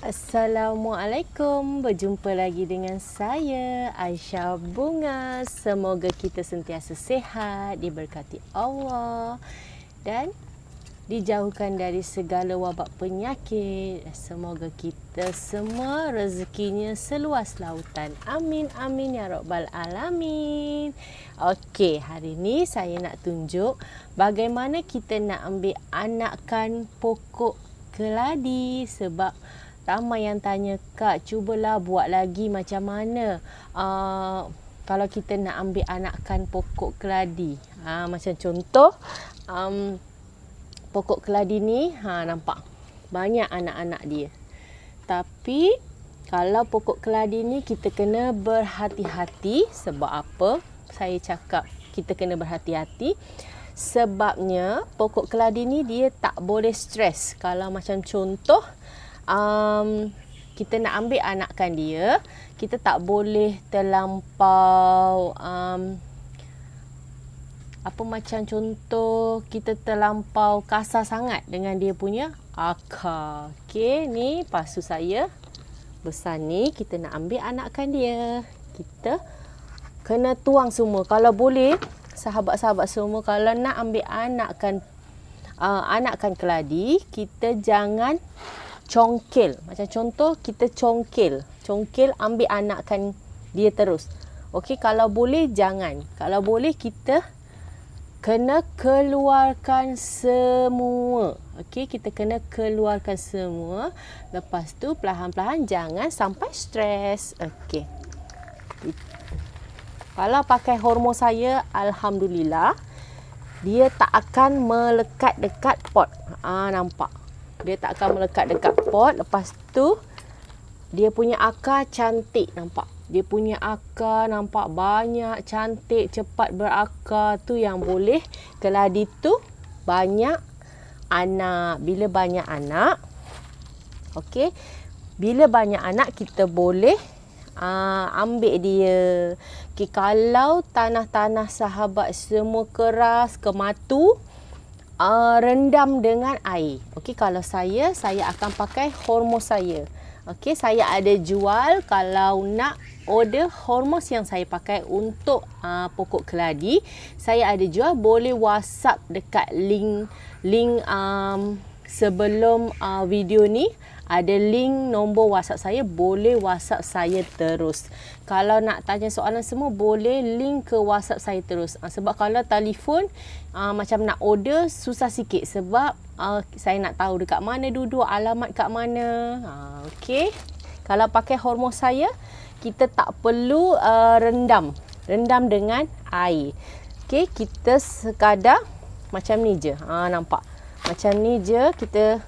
Assalamualaikum, berjumpa lagi dengan saya Aisyah Bunga. Semoga kita sentiasa sihat, diberkati Allah dan dijauhkan dari segala wabak penyakit. Semoga kita semua rezekinya seluas lautan. Amin amin ya rabbal alamin. Okey, hari ni saya nak tunjuk bagaimana kita nak ambil anakan pokok keladi. Sebab ramai yang tanya, Kak, cubalah buat lagi macam mana kalau kita nak ambil anakan pokok keladi. Macam contoh, pokok keladi ni, nampak banyak anak-anak dia. Tapi kalau pokok keladi ni kita kena berhati-hati. Sebab apa? Saya cakap kita kena berhati-hati. Sebabnya pokok keladi ni dia tak boleh stres. Kalau macam contoh, kita nak ambil anakan dia, kita tak boleh terlampau macam contoh kita terlampau kasar sangat dengan dia punya akar. Okey, ni pasu saya besar ni, kita nak ambil anakan dia. Kita kena tuang semua. Kalau boleh, sahabat-sahabat semua, kalau nak ambil anakan keladi, kita jangan congkel. Macam contoh kita congkel ambil anakan dia terus. Okey, kalau boleh jangan. Kalau boleh kita kena keluarkan semua. Okey, kita kena keluarkan semua. Lepas tu perlahan-perlahan, jangan sampai stres. Okey. Kalau pakai hormon saya, alhamdulillah, dia tak akan melekat dekat pot. Nampak? Dia tak akan melekat dekat pot. Lepas tu dia punya akar cantik, nampak? Dia punya akar nampak banyak, cantik, cepat berakar. Tu yang boleh keladi tu banyak anak. Bila banyak anak, okey, bila banyak anak kita boleh ambil dia. Okey, kalau tanah-tanah sahabat semua keras, kematu, rendam dengan air. Okey, kalau saya akan pakai hormon saya. Okey, saya ada jual. Kalau nak order hormon yang saya pakai untuk pokok keladi, saya ada jual. Boleh WhatsApp dekat link sebelum video ni. Ada link nombor WhatsApp saya, boleh WhatsApp saya terus. Kalau nak tanya soalan semua, boleh link ke WhatsApp saya terus. Sebab kalau telefon, macam nak order, susah sikit. Sebab saya nak tahu dekat mana duduk, alamat kat mana. Okey. Kalau pakai hormon saya, kita tak perlu rendam dengan air. Okey, kita sekadar macam ni je. Nampak? Macam ni je kita.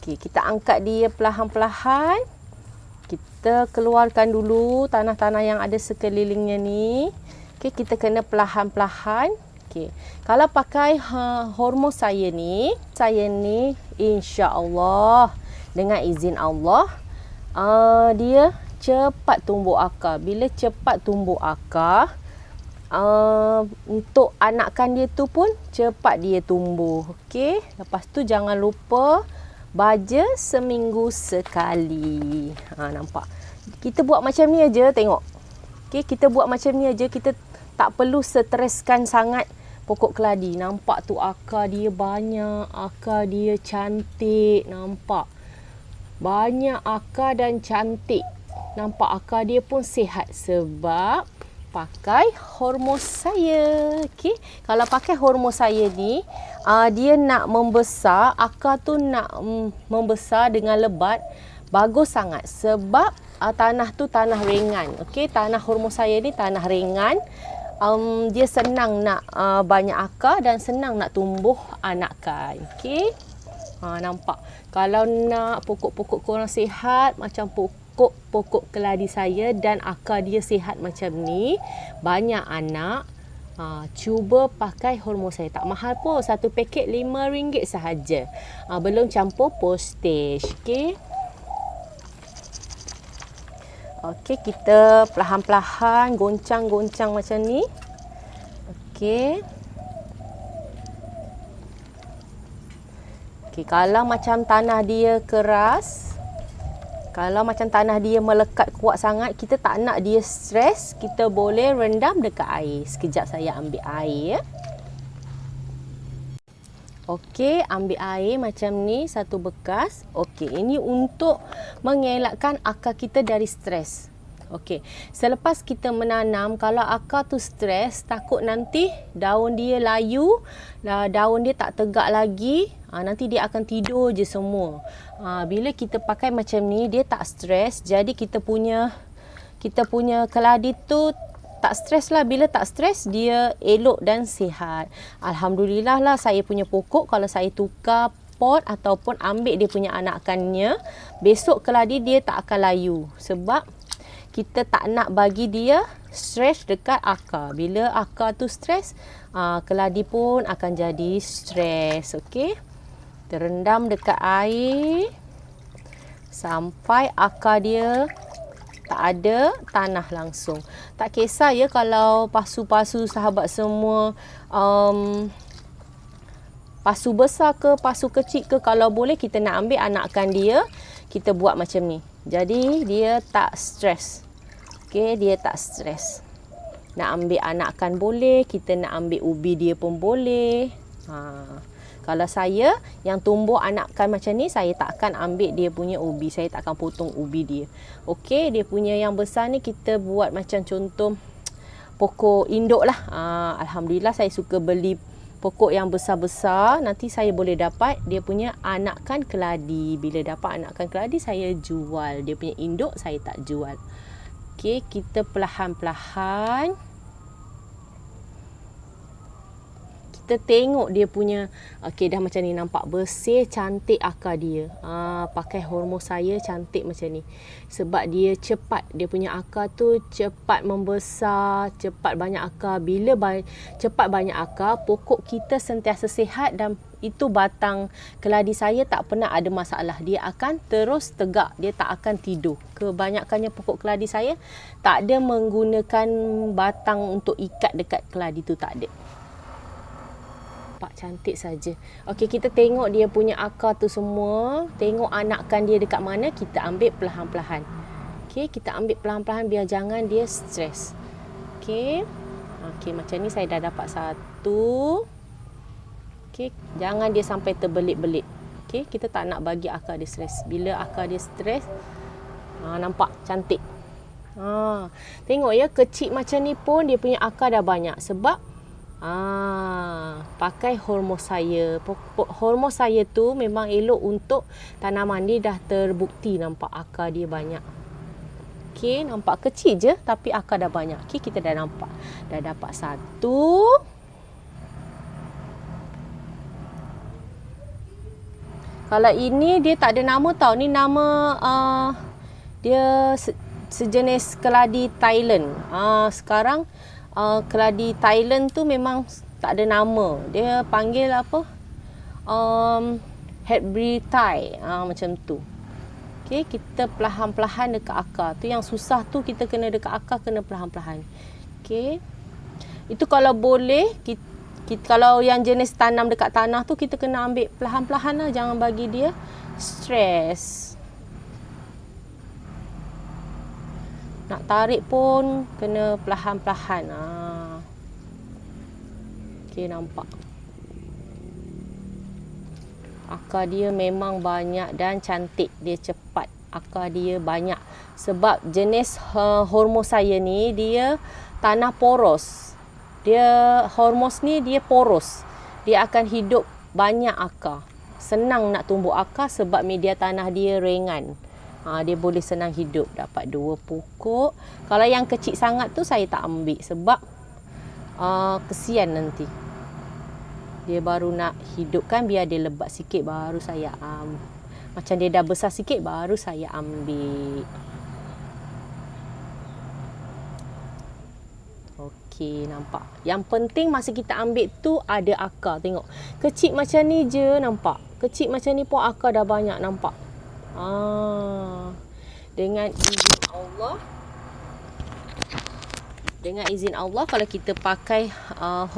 Okey, kita angkat dia perlahan-perlahan. Kita keluarkan dulu tanah-tanah yang ada sekelilingnya ni. Okey, kita kena perlahan-perlahan. Okey. Kalau pakai hormon saya ni insya-Allah dengan izin Allah, dia cepat tumbuh akar. Bila cepat tumbuh akar, untuk anakan dia tu pun cepat dia tumbuh. Okey, lepas tu jangan lupa baja seminggu sekali. Nampak? Kita buat macam ni aja, tengok. Okey, kita buat macam ni aja, kita tak perlu streskan sangat pokok keladi. Nampak tu akar dia banyak, akar dia cantik, nampak? Banyak akar dan cantik. Nampak akar dia pun sihat sebab pakai hormon saya. Okey, kalau pakai hormon saya ni, dia nak membesar, akar tu nak membesar dengan lebat, bagus sangat. Sebab tanah tu tanah ringan. Okey, tanah hormon saya ni tanah ringan. Dia senang nak banyak akar dan senang nak tumbuh anakan. Okey, nampak? Kalau nak pokok-pokok korang sihat macam pokok keladi saya dan akar dia sihat macam ni, banyak anak, cuba pakai hormon saya. Tak mahal pun, satu paket RM5 sahaja. Belum campur postage. Okey. Okey, kita perlahan-perlahan goncang-goncang macam ni. Okey. Okey, kalau macam tanah dia keras, kalau macam tanah dia melekat kuat sangat, kita tak nak dia stres, kita boleh rendam dekat air. Sekejap saya ambil air ya. Okey, ambil air macam ni, satu bekas. Okey, ini untuk mengelakkan akar kita dari stres. Okey, selepas kita menanam, kalau akar tu stres, takut nanti daun dia layu, daun dia tak tegak lagi, nanti dia akan tidur je semua. Bila kita pakai macam ni, dia tak stres, jadi kita punya keladi tu tak stres lah. Bila tak stres, dia elok dan sihat. Alhamdulillah lah, saya punya pokok kalau saya tukar pot ataupun ambil dia punya anakannya, besok keladi dia tak akan layu. Sebab kita tak nak bagi dia stres dekat akar. Bila akar tu stres, keladi pun akan jadi stres. Okey, terendam dekat air sampai akar dia tak ada tanah langsung. Tak kisah ya kalau pasu-pasu sahabat semua, pasu besar ke, pasu kecil ke, kalau boleh kita nak ambil anakan dia, kita buat macam ni. Jadi dia tak stres. Okey, dia tak stres. Nak ambil anakan boleh, kita nak ambil ubi dia pun boleh. Kalau saya yang tumbuh anakan macam ni, saya tak akan ambil dia punya ubi, saya tak akan potong ubi dia. Okey, dia punya yang besar ni kita buat macam contoh pokok induk lah. Alhamdulillah saya suka beli pokok yang besar-besar, nanti saya boleh dapat dia punya anakan keladi. Bila dapat anakan keladi, saya jual. Dia punya induk saya tak jual. Okey, kita perlahan-perlahan kita tengok dia punya, okey dah macam ni, nampak bersih, cantik akar dia. Pakai hormon saya cantik macam ni. Sebab dia cepat, dia punya akar tu cepat membesar, cepat banyak akar. Bila cepat banyak akar, pokok kita sentiasa sihat dan itu batang keladi saya tak pernah ada masalah. Dia akan terus tegak, dia tak akan tidur. Kebanyakannya pokok keladi saya tak ada menggunakan batang untuk ikat dekat keladi tu, tak ada. Nampak cantik saja. Okey, kita tengok dia punya akar tu semua, tengok anakan dia dekat mana, kita ambil perlahan-perlahan. Okey, kita ambil perlahan-perlahan biar jangan dia stres. Okey. Okey, macam ni saya dah dapat satu. Okey, jangan dia sampai terbelit-belit. Okey, kita tak nak bagi akar dia stres. Bila akar dia stres, nampak cantik. Tengok ya, kecil macam ni pun dia punya akar dah banyak. Sebab pakai hormon saya. Hormon saya tu memang elok untuk tanaman. Dia dah terbukti, nampak akar dia banyak. Okey, nampak kecil je tapi akar dah banyak. Okey, kita dah nampak. Dah dapat satu. Kalau ini dia tak ada nama tau. Ni nama dia sejenis keladi Thailand. Sekarang keladi Thailand tu memang tak ada nama. Dia panggil apa? Hatbury Thai. Macam tu. Okey, kita perlahan-perlahan dekat akar. Tu yang susah tu, kita kena dekat akar, kena perlahan-perlahan. Okey. Itu kalau boleh, kalau yang jenis tanam dekat tanah tu, kita kena ambil perlahan-perlahan lah. Jangan bagi dia stres. Nak tarik pun kena perlahan-perlahan. Okey, nampak. Akar dia memang banyak dan cantik. Dia cepat. Akar dia banyak. Sebab jenis hormon saya ni, dia tanah poros. Hormos ni dia poros. Dia akan hidup banyak akar. Senang nak tumbuh akar sebab media tanah dia ringan. Dia boleh senang hidup. Dapat 2 pokok. Kalau yang kecil sangat tu saya tak ambil sebab kesian nanti. Dia baru nak hidupkan, biar dia lebat sikit baru saya macam dia dah besar sikit baru saya ambil. Okey, nampak. Yang penting masa kita ambil tu ada akar. Tengok. Kecil macam ni je nampak. Kecil macam ni pun akar dah banyak, nampak. Dengan izin Allah, Dengan izin Allah, kalau kita pakai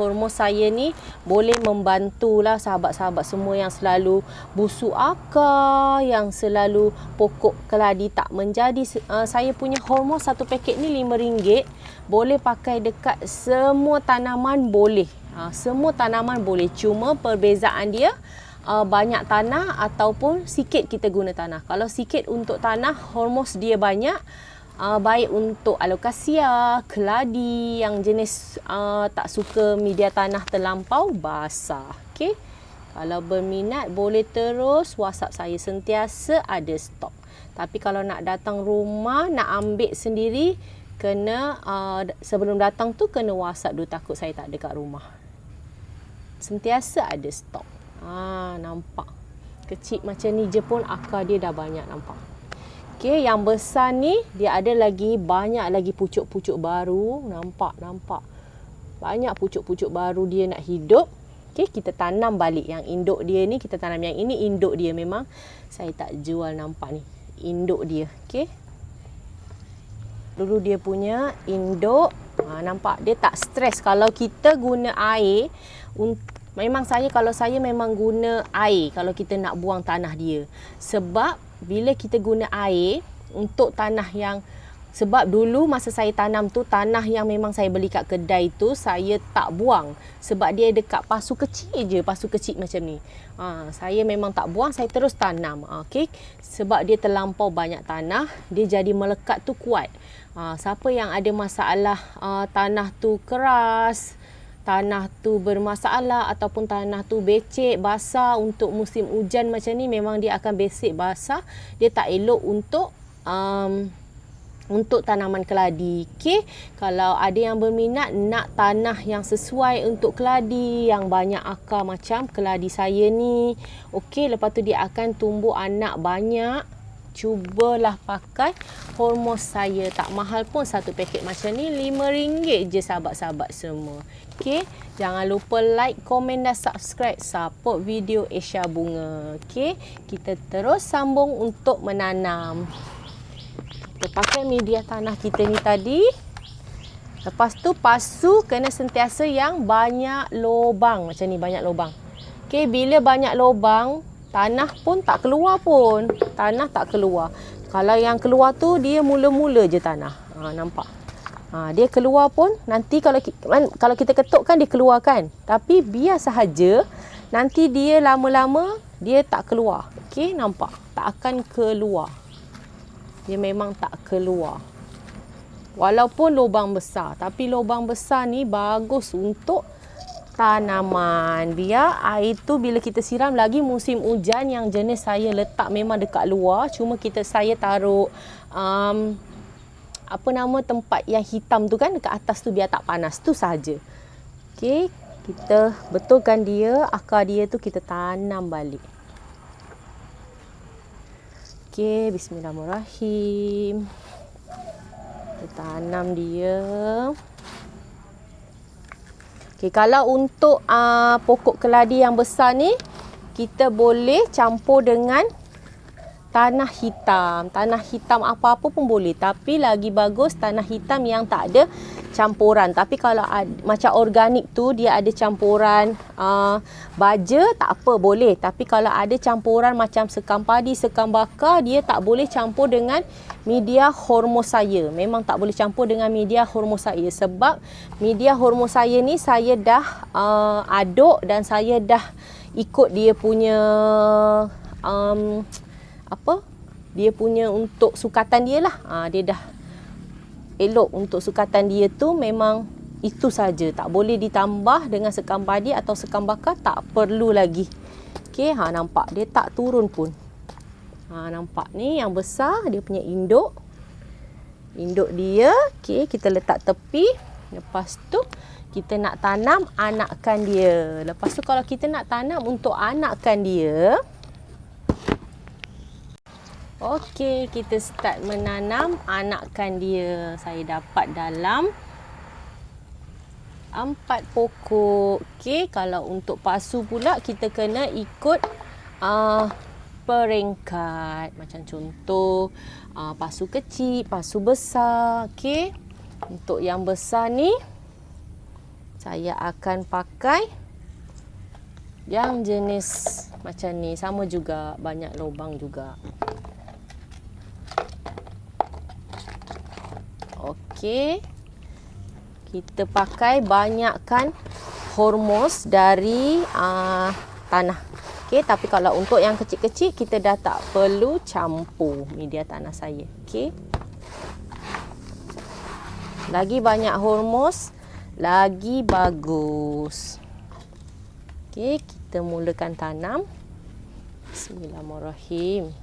hormon saya ni, boleh membantulah sahabat-sahabat semua yang selalu busuk akar, yang selalu pokok keladi tak menjadi. Saya punya hormon satu paket ni RM5. Boleh pakai dekat semua tanaman, boleh. Semua tanaman boleh. Cuma perbezaan dia, banyak tanah ataupun sikit kita guna tanah. Kalau sikit untuk tanah, hormon dia banyak. Baik untuk alokasia, keladi yang jenis tak suka media tanah terlampau basah. Okey. Kalau berminat boleh terus WhatsApp saya, sentiasa ada stok. Tapi kalau nak datang rumah, nak ambil sendiri, kena sebelum datang tu kena WhatsApp dulu, takut saya tak ada kat rumah. Sentiasa ada stok. Nampak. Kecil macam ni je pun akar dia dah banyak, nampak. Okey, yang besar ni dia ada lagi banyak lagi pucuk-pucuk baru. Nampak. Banyak pucuk-pucuk baru dia nak hidup. Okey, kita tanam balik yang induk dia ni, kita tanam yang ini induk dia, memang saya tak jual, nampak ni. Induk dia, okey. Dulu dia punya induk, nampak dia tak stres kalau kita guna air. Memang kalau saya memang guna air kalau kita nak buang tanah dia. Sebab bila kita guna air untuk tanah yang, sebab dulu masa saya tanam tu, tanah yang memang saya beli kat kedai tu, saya tak buang. Sebab dia dekat pasu kecil je, pasu kecil macam ni. Saya memang tak buang, saya terus tanam. Okay? Sebab dia terlampau banyak tanah, dia jadi melekat tu kuat. Siapa yang ada masalah tanah tu keras, tanah tu bermasalah ataupun tanah tu becek, basah untuk musim hujan macam ni, memang dia akan becek basah. Dia tak elok untuk tanaman keladi. Okey, kalau ada yang berminat nak tanah yang sesuai untuk keladi, yang banyak akar macam keladi saya ni, okey, lepas tu dia akan tumbuh anak banyak, cubalah pakai hormon saya. Tak mahal pun, satu paket macam ni RM5 je sahabat-sahabat semua. Okey, jangan lupa like, komen dan subscribe, support video Asia Bunga. Okey, kita terus sambung untuk menanam. Kita pakai media tanah kita ni tadi. Lepas tu pasu kena sentiasa yang banyak lubang macam ni, banyak lubang. Okey, bila banyak lubang, tanah pun tak keluar pun. Tanah tak keluar. Kalau yang keluar tu dia mula-mula je tanah. Nampak? Dia keluar pun nanti kalau kita ketukkan dia keluar kan. Tapi biar sahaja, nanti dia lama-lama dia tak keluar. Okey, nampak? Tak akan keluar. Dia memang tak keluar. Walaupun lubang besar, tapi lubang besar ni bagus untuk tanaman. Biar air tu bila kita siram lagi musim hujan, yang jenis saya letak memang dekat luar, cuma saya taruh tempat yang hitam tu kan dekat atas tu biar tak panas tu saja. Okey, kita betulkan dia, akar dia tu kita tanam balik. Okey, bismillahirrahmanirrahim. Kita tanam dia. Okey, kalau untuk pokok keladi yang besar ni, kita boleh campur dengan tanah hitam. Tanah hitam apa-apa pun boleh. Tapi lagi bagus tanah hitam yang tak ada campuran. Tapi kalau macam organik tu, dia ada campuran baja, tak apa, boleh. Tapi kalau ada campuran macam sekam padi, sekam bakar, dia tak boleh campur dengan media hormon saya. Memang tak boleh campur dengan media hormon saya. Sebab media hormon saya ni saya dah aduk dan saya dah ikut dia punya dia punya untuk sukatan dia lah. Dia dah elok untuk sukatan dia tu, memang itu saja. Tak boleh ditambah dengan sekam padi atau sekam bakar, tak perlu lagi. Okey, nampak dia tak turun pun. Nampak ni yang besar dia punya induk. Induk dia, okey, kita letak tepi. Lepas tu kita nak tanam anakkan dia. Lepas tu kalau kita nak tanam untuk anakkan dia, okey, kita start menanam anakkan dia. Saya dapat dalam 4 pokok. Okey, kalau untuk pasu pula kita kena ikut peringkat. Macam contoh pasu kecil, pasu besar. Okey, Untuk yang besar ni, saya akan pakai yang jenis macam ni. Sama juga, banyak lubang juga. Okey. Kita pakai banyakkan hormos dari tanah. Okey, tapi kalau untuk yang kecil-kecil kita dah tak perlu campur media tanah saya. Okey. Lagi banyak hormos, lagi bagus. Okey, kita mulakan tanam. Bismillahirrahmanirrahim.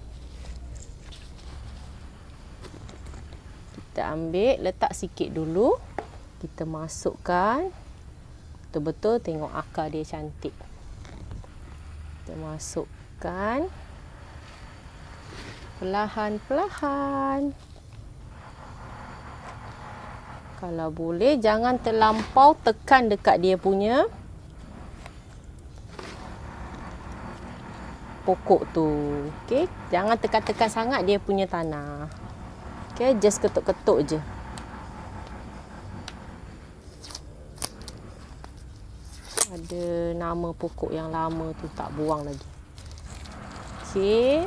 Kita ambil, letak sikit dulu. Kita masukkan. Betul-betul tengok akar dia cantik. Kita masukkan. Perlahan-perlahan. Kalau boleh, jangan terlampau tekan dekat dia punya pokok tu. Okey, jangan tekan-tekan sangat dia punya tanah. Okey, just ketuk-ketuk je. Ada nama pokok yang lama tu tak buang lagi. Okey.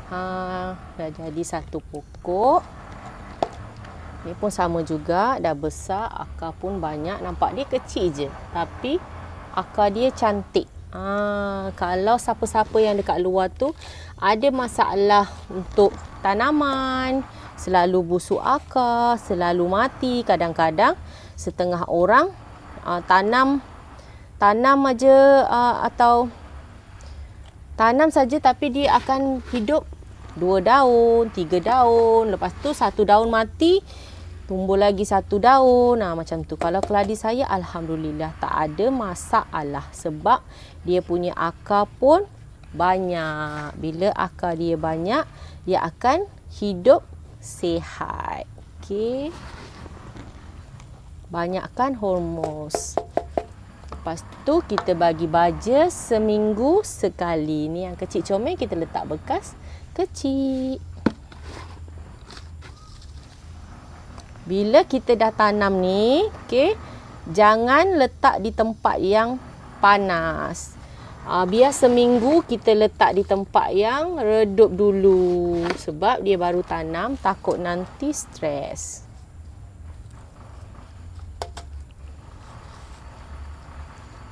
Dah jadi satu pokok. Ni pun sama juga, dah besar, akar pun banyak. Nampak dia kecil je, tapi akar dia cantik. Kalau siapa-siapa yang dekat luar tu ada masalah untuk tanaman, selalu busuk akar, selalu mati, kadang-kadang setengah orang tanam aja atau tanam saja tapi dia akan hidup 2 daun, 3 daun, lepas tu 1 daun mati, tumbuh lagi 1 daun. Macam tu. Kalau keladi saya, alhamdulillah tak ada masalah sebab dia punya akar pun banyak. Bila akar dia banyak, dia akan hidup sihat. Okey. Banyakkan hormos. Lepas tu kita bagi baja seminggu sekali. Ni yang kecil comel kita letak bekas kecil. Bila kita dah tanam ni, okey, jangan letak di tempat yang panas. Biar seminggu kita letak di tempat yang redup dulu. Sebab dia baru tanam, takut nanti stres.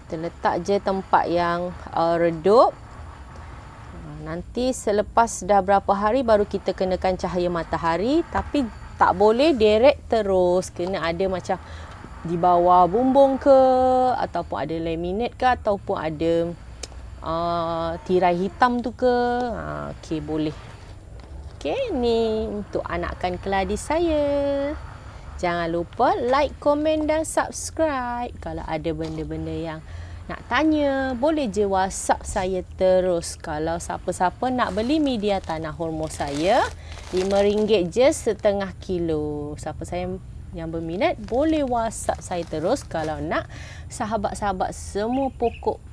Kita letak je tempat yang redup. Nanti selepas dah berapa hari baru kita kenakan cahaya matahari. Tapi tak boleh direct terus. Kena ada macam di bawah bumbung ke, ataupun ada laminate ke, ataupun ada tirai hitam tu ke. Okey, boleh. Okey, ni untuk anakan keladi saya. Jangan lupa like, komen dan subscribe. Kalau ada benda-benda yang nak tanya, boleh je WhatsApp saya terus. Kalau siapa-siapa nak beli media tanah hormos saya, RM5 je setengah kilo. Siapa saya yang berminat, boleh WhatsApp saya terus. Kalau nak, sahabat-sahabat semua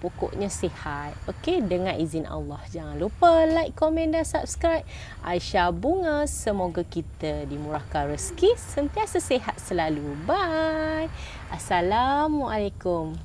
pokoknya sihat. Okey, dengan izin Allah. Jangan lupa like, komen dan subscribe. Aisyah Bunga, semoga kita dimurahkan rezeki, sentiasa sihat selalu. Bye. Assalamualaikum.